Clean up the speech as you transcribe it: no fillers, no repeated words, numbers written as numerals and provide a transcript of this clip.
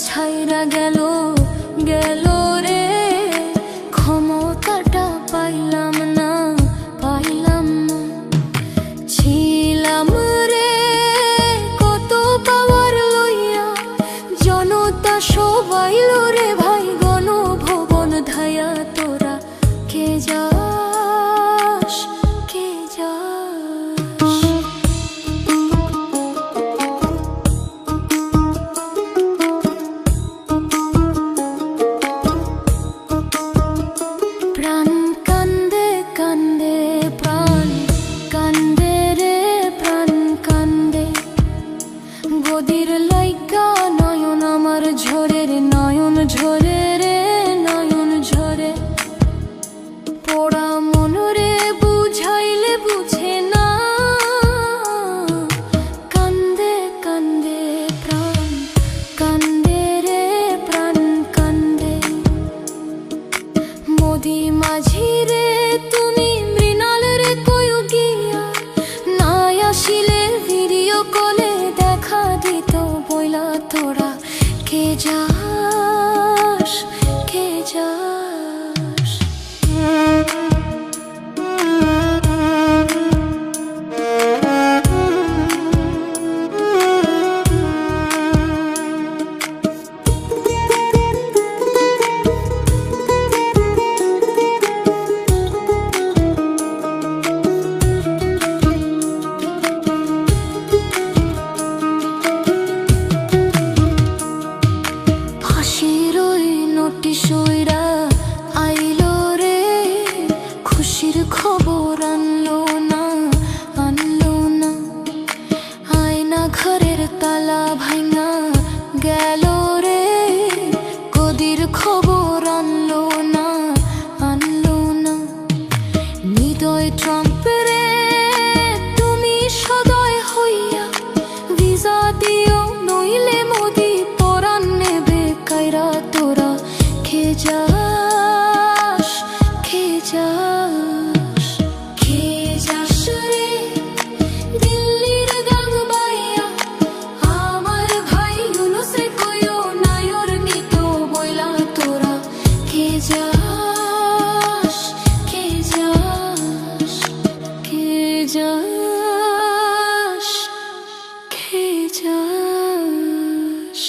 ছাইরা গেল গেল রে, ক্ষমতাটা পাইলাম না পাইলাম না। ছিলাম রে কত পাওয়ার লইয়া, জনতা সবাই রে ভাই গণভবন ধায়া। তোরা কে যাস কে যাস, প্রাণ কান্দে কান্দে প্রাণ কান্দে রে প্রাণ কান্দে। গদির লাইগা নয়ন আমার ঝরে রে নয়ন ঝরে রে নয়ন ঝরে। পোড়া মন রে বুঝাইলে বুঝে না, কান্দে কান্দে প্রাণ কান্দে রে প্রাণ কান্দে। মোদি মাঝি রে তুমি মৃণাল রে কয়ো গিয়া, নাই আসিলে ভিডিও কলে দেখা দিত বইলা। তোরা কে যাস কে যাস, ফাঁসির ওই নোটিশ ওইরা আইলো রে, খুশির খবর আনলো না আনলো না। আয়না ঘরের তালা ভাঙা গেল রে, গদির খবর আনলো না আনলো না। হৃদয় ট্রাম্প রে তুমি সদয় হইয়া, ভিসা দিও নইলে মোদি পরাণ নেবে কাইরা। তোরা কে যাস কে যাস, কে যাস রে দিল্লির গান বাইয়া। আমার ভাই ইউনূসে কইও নায়র নিত বইলা। তোরা কে যাস কে যাস কে যাস কে যাস।